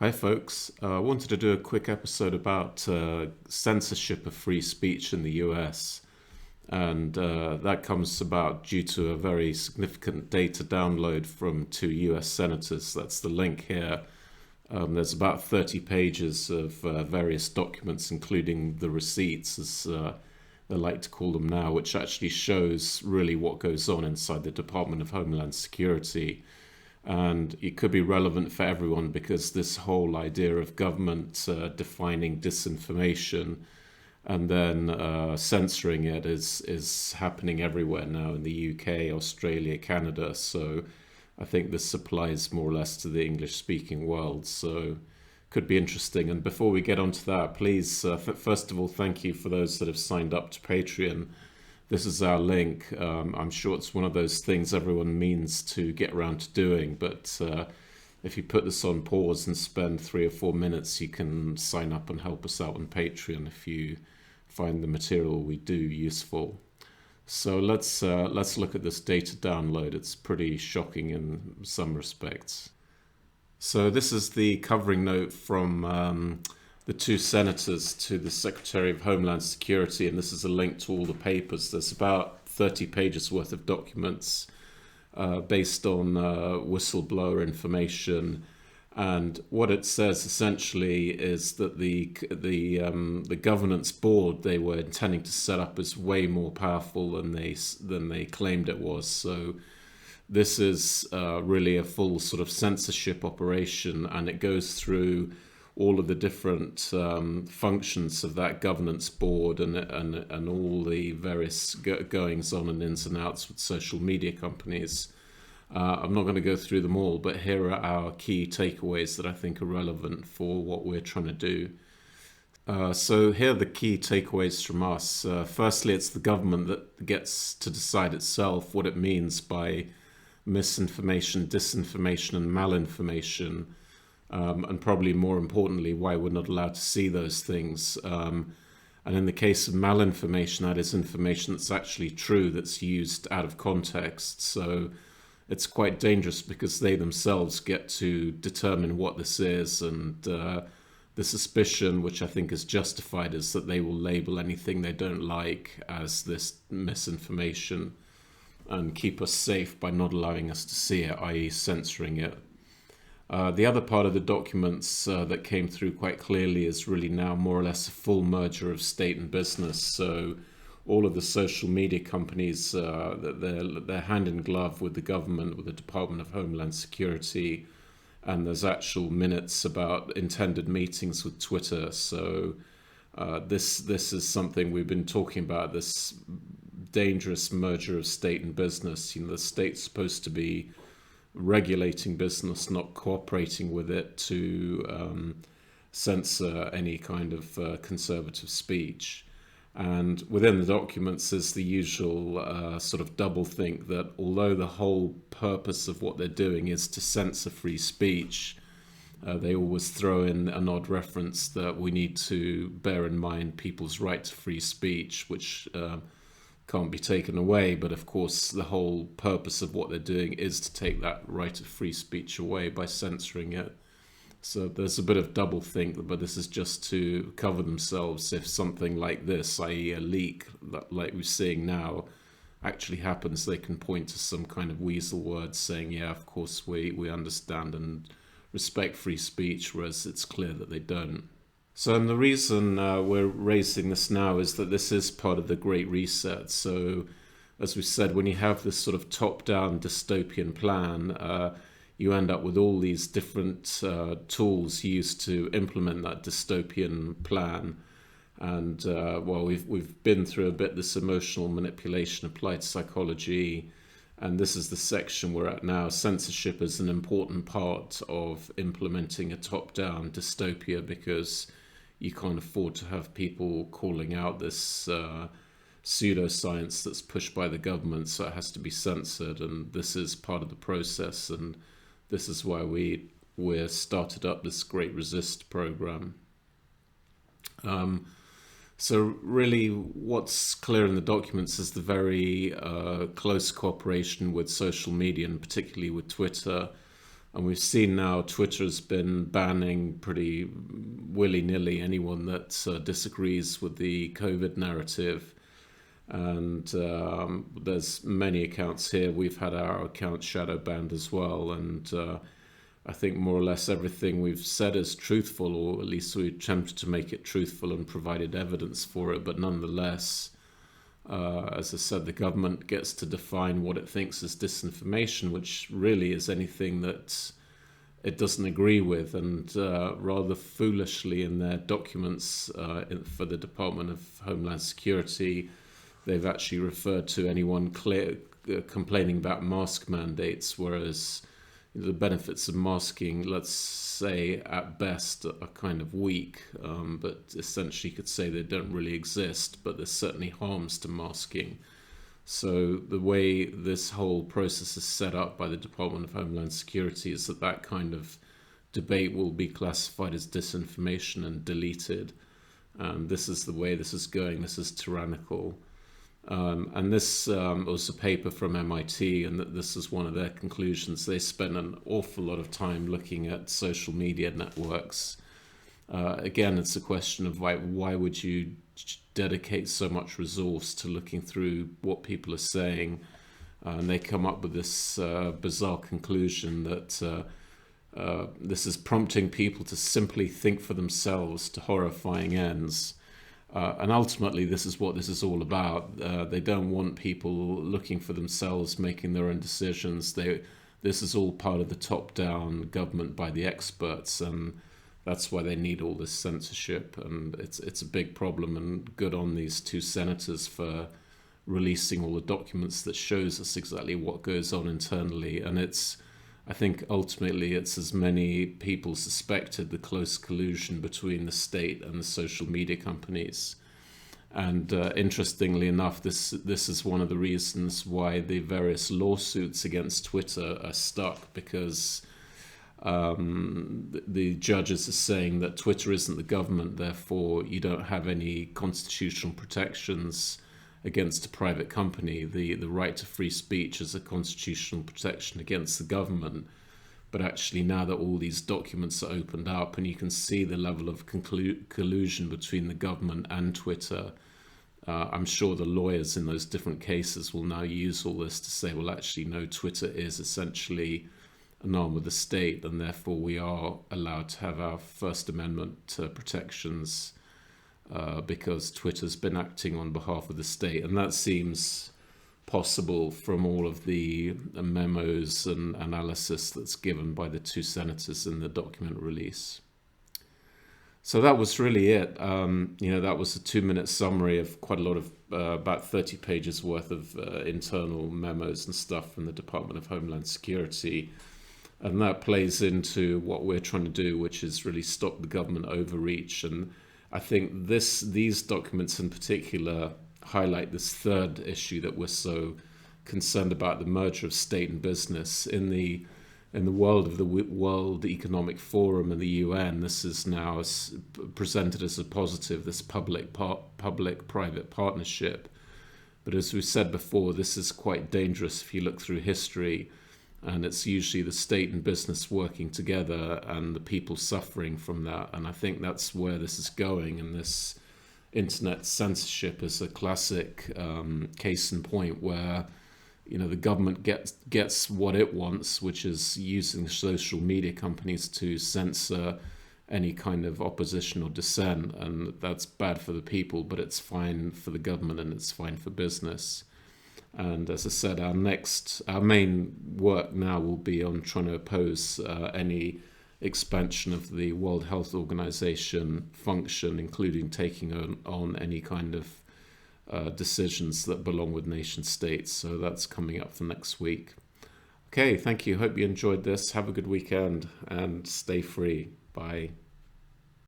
Hi, folks. I wanted to do a quick episode about censorship of free speech in the US. And that comes about due to a very significant data download from two US senators. That's the link here. There's about 30 pages of various documents, including the receipts, as they like to call them now, which actually shows really what goes on inside the Department of Homeland Security. And it could be relevant for everyone because this whole idea of government defining disinformation and then censoring it is happening everywhere now in the UK, Australia, Canada. So I think this applies more or less to the English-speaking world. So could be interesting. And before we get onto that, please, first of all, thank you for those that have signed up to Patreon. This is our link. I'm sure it's one of those things everyone means to get around to doing, but if you put this on pause and spend 3 or 4 minutes, you can sign up and help us out on Patreon if you find the material we do useful. So let's look at this data download. It's pretty shocking in some respects. So this is the covering note from the two senators to the Secretary of Homeland Security, and this is a link to all the papers. There's about 30 pages worth of documents based on whistleblower information, and what it says essentially is that the governance board they were intending to set up is way more powerful than they claimed it was. So this is really a full sort of censorship operation, and it goes through all of the different functions of that governance board and all the various goings on and ins and outs with social media companies. I'm not going to go through them all, but here are our key takeaways that I think are relevant for what we're trying to do. So here are the key takeaways from us. Firstly, it's the government that gets to decide itself what it means by misinformation, disinformation, and malinformation. And probably more importantly, why we're not allowed to see those things. And in the case of malinformation, that is information that's actually true, that's used out of context. So it's quite dangerous because they themselves get to determine what this is. And the suspicion, which I think is justified, is that they will label anything they don't like as this misinformation and keep us safe by not allowing us to see it, i.e. censoring it. The other part of the documents that came through quite clearly is really now more or less a full merger of state and business. So all of the social media companies, they're hand in glove with the government, with the Department of Homeland Security, and there's actual minutes about intended meetings with Twitter. So this is something we've been talking about, this dangerous merger of state and business. You know, the state's supposed to be regulating business, not cooperating with it to censor any kind of conservative speech. And within the documents is the usual sort of doublethink that although the whole purpose of what they're doing is to censor free speech, they always throw in an odd reference that we need to bear in mind people's right to free speech, which can't be taken away. But of course, the whole purpose of what they're doing is to take that right of free speech away by censoring it. So there's a bit of doublethink, but this is just to cover themselves if something like this, i.e. a leak like we're seeing now, actually happens. They can point to some kind of weasel words saying, yeah, of course we understand and respect free speech, whereas it's clear that they don't. So and the reason we're raising this now is that this is part of the Great Reset. So as we said, when you have this sort of top-down dystopian plan, you end up with all these different tools used to implement that dystopian plan. And well, we've been through a bit this emotional manipulation, applied psychology, and this is the section we're at now. Censorship is an important part of implementing a top-down dystopia because you can't afford to have people calling out this pseudoscience that's pushed by the government, so it has to be censored, and this is part of the process, and this is why we're started up this Great Resist program. So really what's clear in the documents is the very close cooperation with social media, and particularly with Twitter, And we've seen now Twitter's been banning pretty willy-nilly anyone that disagrees with the COVID narrative. And there's many accounts here. We've had our account shadow banned as well. And I think more or less everything we've said is truthful, or at least we attempted to make it truthful and provided evidence for it. But nonetheless, as I said, the government gets to define what it thinks is disinformation, which really is anything that it doesn't agree with. And rather foolishly in their documents for the Department of Homeland Security, they've actually referred to anyone complaining about mask mandates, whereas the benefits of masking, let's say at best, are kind of weak, but essentially you could say they don't really exist, but there's certainly harms to masking. So the way this whole process is set up by the Department of Homeland Security is that that kind of debate will be classified as disinformation and deleted. This is the way this is going. This is tyrannical. And this was a paper from MIT, and that this is one of their conclusions. They spent an awful lot of time looking at social media networks. Again, it's a question of why would you dedicate so much resource to looking through what people are saying? And they come up with this bizarre conclusion that this is prompting people to simply think for themselves to horrifying ends. And ultimately, this is what this is all about. They don't want people looking for themselves, making their own decisions. This is all part of the top-down government by the experts, and that's why they need all this censorship. And it's a big problem, and good on these two senators for releasing all the documents that shows us exactly what goes on internally. And I think ultimately it's, as many people suspected, the close collusion between the state and the social media companies. And interestingly enough, this is one of the reasons why the various lawsuits against Twitter are stuck, because the judges are saying that Twitter isn't the government, therefore you don't have any constitutional protections against a private company. The right to free speech is a constitutional protection against the government. But actually, now that all these documents are opened up and you can see the level of collusion between the government and Twitter, I'm sure the lawyers in those different cases will now use all this to say, well, actually, no, Twitter is essentially an arm of the state, and therefore we are allowed to have our First Amendment protections because Twitter's been acting on behalf of the state. And that seems possible from all of the memos and analysis that's given by the two senators in the document release. So that was really it. That was a 2-minute summary of quite a lot of about 30 pages worth of internal memos and stuff from the Department of Homeland Security. And that plays into what we're trying to do, which is really stop the government overreach. And I think these documents in particular highlight this third issue that we're so concerned about, the merger of state and business. In the world of the World Economic Forum and the UN, this is now presented as a positive, this public-private partnership. But as we said before, this is quite dangerous if you look through history. And it's usually the state and business working together and the people suffering from that. And I think that's where this is going. And this internet censorship is a classic case in point where, the government gets what it wants, which is using social media companies to censor any kind of opposition or dissent. And that's bad for the people, but it's fine for the government and it's fine for business. And as I said, our main work now will be on trying to oppose any expansion of the World Health Organization function, including taking on any kind of decisions that belong with nation states. So that's coming up for next week. Okay, thank you. Hope you enjoyed this. Have a good weekend and stay free. Bye.